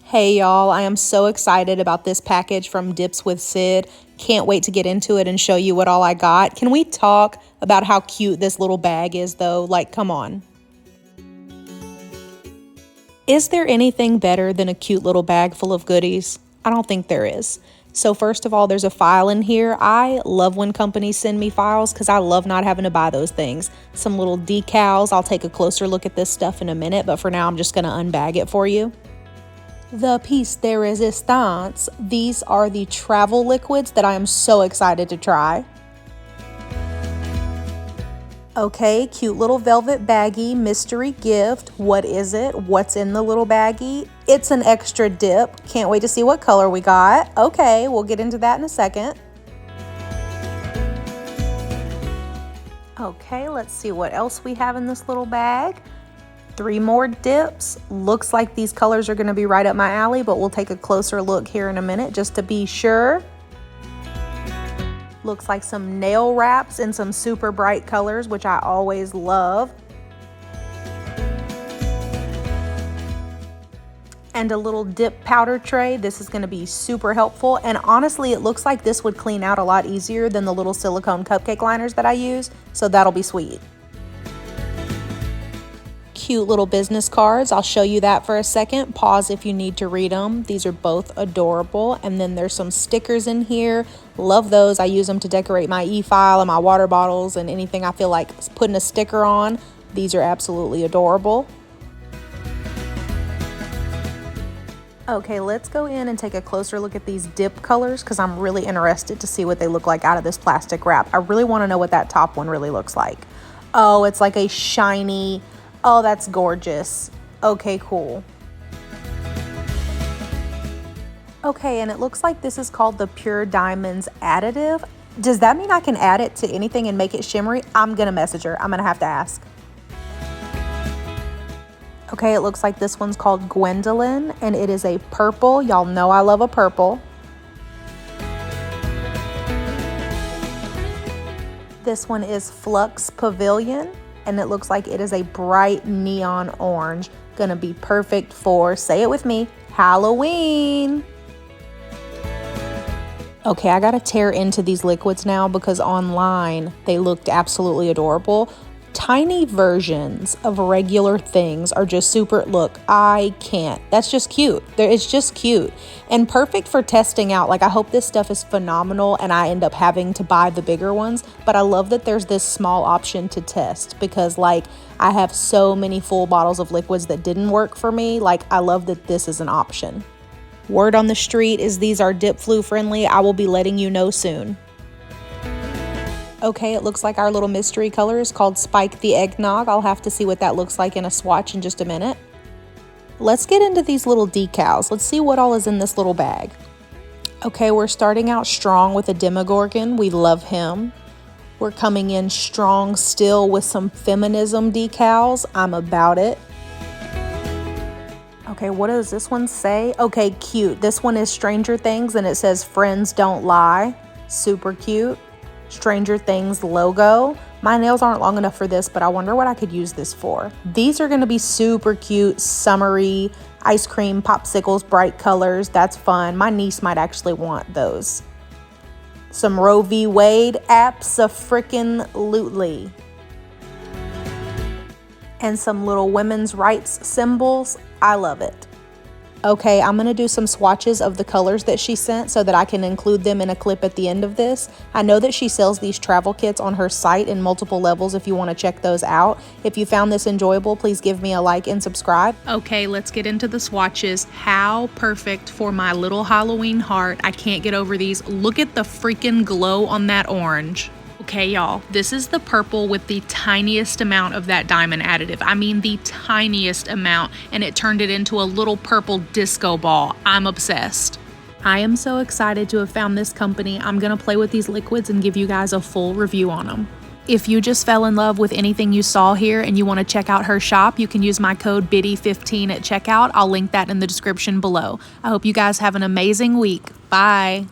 Hey y'all, I am so excited about this package from DipsWithSyd. Can't wait to get into it and show you what all I got. Can we talk about how cute this little bag is though? Like, come on. Is there anything better than a cute little bag full of goodies? I don't think there is. So first of all, there's a file in here. I love when companies send me files because I love not having to buy those things. Some little decals. I'll take a closer look at this stuff in a minute, but for now I'm just going to unbag it for you. The piece de resistance. These are the travel liquids that I am so excited to try. Okay, cute little velvet baggie, mystery gift. What is it? What's in the little baggie? It's an extra dip. Can't wait to see what color we got. Okay, we'll get into that in a second. Okay, let's see what else we have in this little bag. 3 more dips. Looks like these colors are going to be right up my alley, but we'll take a closer look here in a minute just to be sure. Looks like some nail wraps in some super bright colors, which I always love. And a little dip powder tray. This is going to be super helpful. And honestly, it looks like this would clean out a lot easier than the little silicone cupcake liners that I use. So that'll be sweet. Cute little business cards. I'll show you that for a second. Pause if you need to read them. These are both adorable. And then there's some stickers in here. Love those. I use them to decorate my e-file and my water bottles and anything I feel like putting a sticker on. These are absolutely adorable. Okay, let's go in and take a closer look at these dip colors because I'm really interested to see what they look like out of this plastic wrap. I really want to know what that top one really looks like. Oh, it's like a shiny... Oh, that's gorgeous. Okay, cool. Okay, and it looks like this is called the Pure Diamonds Additive. Does that mean I can add it to anything and make it shimmery? I'm gonna message her. I'm gonna have to ask. Okay, it looks like this one's called Gwendolyn, and it is a purple. Y'all know I love a purple. This one is Flux Pavilion. And it looks like it is a bright neon orange. Gonna be perfect for, say it with me, Halloween. Okay, I gotta tear into these liquids now because online they looked absolutely adorable. Tiny versions of regular things are just super, look, I can't. That's just cute. It's just cute and perfect for testing out. Like, I hope this stuff is phenomenal and I end up having to buy the bigger ones, but I love that there's this small option to test because like I have so many full bottles of liquids that didn't work for me. Like, I love that this is an option. Word on the street is these are dip flu friendly. I will be letting you know soon. Okay, it looks like our little mystery color is called Spike the Eggnog. I'll have to see what that looks like in a swatch in just a minute. Let's get into these little decals. Let's see what all is in this little bag. Okay, we're starting out strong with a Demogorgon. We love him. We're coming in strong still with some feminism decals. I'm about it. Okay, what does this one say? Okay, cute. This one is Stranger Things and it says Friends Don't Lie. Super cute. Stranger Things logo. My nails aren't long enough for this, but I wonder what I could use this for. These are going to be super cute, summery, ice cream, popsicles, bright colors. That's fun. My niece might actually want those. Some Roe v. Wade, abso-frickin-lutely. And some little women's rights symbols. I love it. Okay, I'm going to do some swatches of the colors that she sent so that I can include them in a clip at the end of this. I know that she sells these travel kits on her site in multiple levels if you want to check those out. If you found this enjoyable, please give me a like and subscribe. Okay, let's get into the swatches. How perfect for my little Halloween heart. I can't get over these. Look at the freaking glow on that orange. Okay, y'all, this is the purple with the tiniest amount of that diamond additive. I mean the tiniest amount, and it turned it into a little purple disco ball. I'm obsessed. I am so excited to have found this company. I'm gonna play with these liquids and give you guys a full review on them. If you just fell in love with anything you saw here and you want to check out her shop, you can use my code BIDDY15 at checkout. I'll link that in the description below. I hope you guys have an amazing week. Bye.